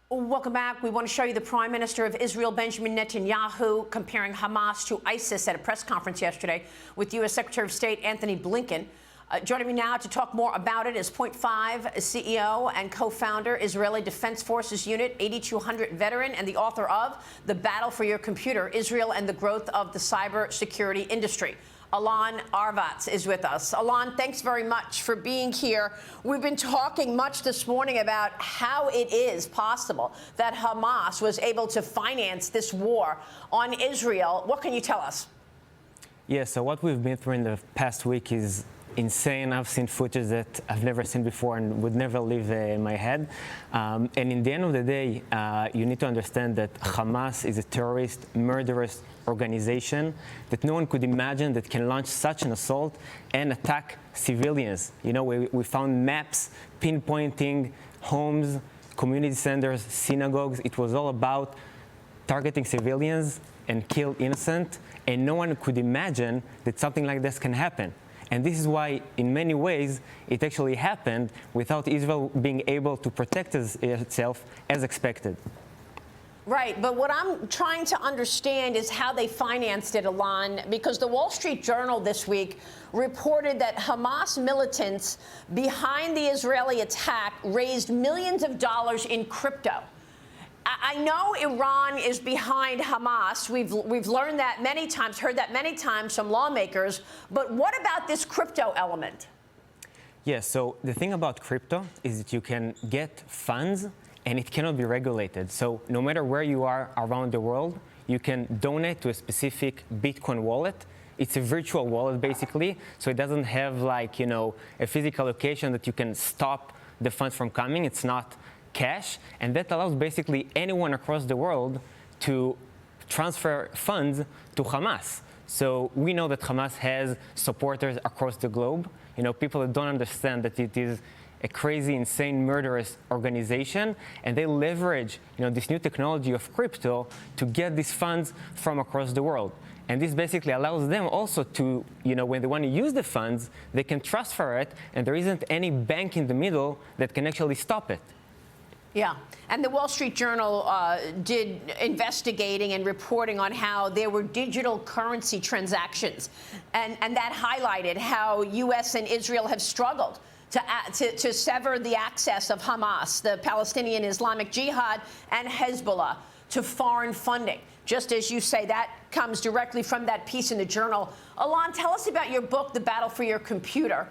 Welcome back. We want to show you the Prime Minister of Israel, Benjamin Netanyahu, comparing Hamas to ISIS at a press conference yesterday with U.S. Secretary of State Antony Blinken. Joining me now to talk more about it is Point 5 CEO and co-founder, Israeli Defense Forces Unit 8200 veteran and the author of The Battle for Your Computer, Israel and the Growth of the Cybersecurity Industry. Alon Arvatz is with us. Alon, thanks very much for being here. We've been talking much this morning about how it is possible that Hamas was able to finance this war on Israel. What can you tell us? Yeah, so what we've been through in the past week is insane. I've seen footage that I've never seen before and would never leave in my head. And in the end of the day, you need to understand that Hamas is a terrorist, murderous organization that no one could imagine that can launch such an assault and attack civilians. You know, we found maps pinpointing homes, community centers, synagogues. It was all about targeting civilians and kill innocent, and no one could imagine that something like this can happen. And this is why, in many ways, it actually happened without Israel being able to protect itself as expected. Right, but what I'm trying to understand is how they financed it, Alon, because the Wall Street Journal this week reported that Hamas militants behind the Israeli attack raised millions of dollars in crypto. I know Iran is behind Hamas. We've learned that many times, heard that many times from lawmakers. But what about this crypto element? Yeah, so the thing about crypto is that you can get funds and it cannot be regulated. So no matter where you are around the world, you can donate to a specific Bitcoin wallet. It's a virtual wallet, basically. So it doesn't have, like, you know, a physical location that you can stop the funds from coming. It's not cash, and that allows basically anyone across the world to transfer funds to Hamas. So we know that Hamas has supporters across the globe. You know, people that don't understand that it is a crazy, insane, murderous organization, and they leverage, you know, this new technology of crypto to get these funds from across the world. And this basically allows them also to, you know, when they want to use the funds, they can transfer it, and there isn't any bank in the middle that can actually stop it. Yeah, and the Wall Street Journal did investigating and reporting on how there were digital currency transactions, and that highlighted how U.S. and Israel have struggled to sever the access of Hamas, the Palestinian Islamic Jihad, and Hezbollah to foreign funding. Just as you say, that comes directly from that piece in the Journal. Alon, tell us about your book, The Battle for Your Computer.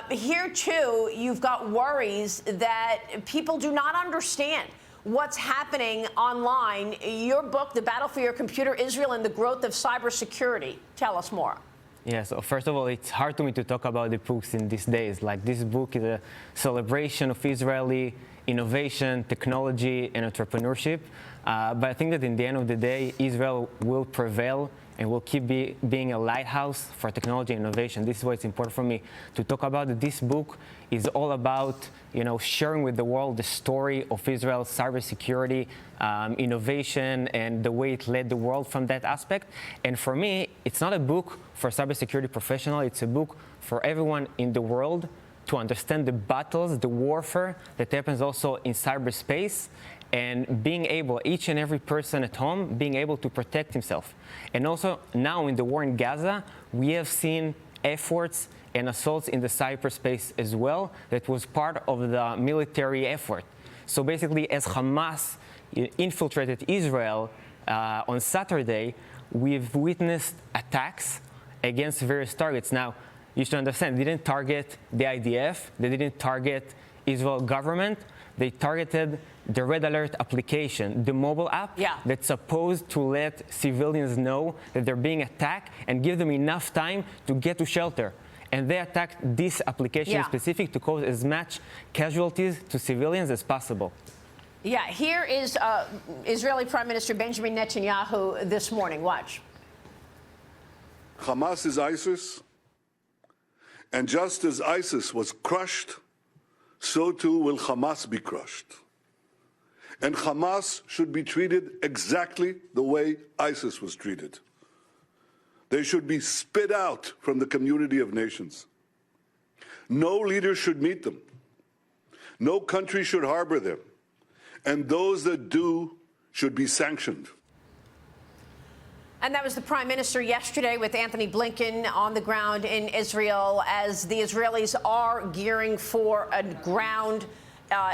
Here, too, you've got worries that people do not understand what's happening online. Your book, The Battle for Your Computer, Israel and the Growth of Cybersecurity. Tell us more. Yeah, so first of all, it's hard to me to talk about the books in these days. Like, this book is a celebration of Israeli innovation, technology, and entrepreneurship. But I think that in the end of the day, Israel will prevail and will keep being a lighthouse for technology and innovation. This is why it's important for me to talk about it. This book is all about, you know, sharing with the world the story of Israel's cybersecurity, innovation, and the way it led the world from that aspect. And for me, it's not a book for cybersecurity professionals. It's a book for everyone in the world to understand the battles, the warfare that happens also in cyberspace, and being able, each and every person at home, being able to protect himself. And also now in the war in Gaza, we have seen efforts and assaults in the cyberspace as well that was part of the military effort. So basically, as Hamas infiltrated Israel on Saturday, we've witnessed attacks against various targets. Now, you should understand, they didn't target the IDF, they didn't target Israel government, they targeted the Red Alert application, the mobile app that's supposed to let civilians know that they're being attacked and give them enough time to get to shelter. And they attacked this application specific to cause as much casualties to civilians as possible. Yeah, here is Israeli Prime Minister Benjamin Netanyahu this morning. Watch. Hamas is ISIS, and just as ISIS was crushed, so too will Hamas be crushed. And Hamas should be treated exactly the way ISIS was treated. They should be spit out from the community of nations. No leader should meet them. No country should harbor them. and those that do should be sanctioned. And that was the Prime Minister yesterday with Anthony Blinken on the ground in Israel as the Israelis are gearing for a ground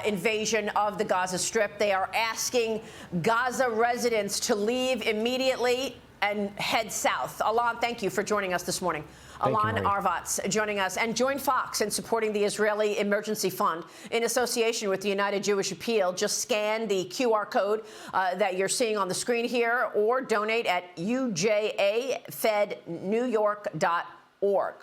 invasion of the Gaza Strip. They are asking Gaza residents to leave immediately and head south. Alon, thank you for joining us this morning. Alon Arvatz joining us, and join Fox in supporting the Israeli Emergency Fund in association with the United Jewish Appeal. Just scan the QR code that you're seeing on the screen here or donate at ujafednewyork.org.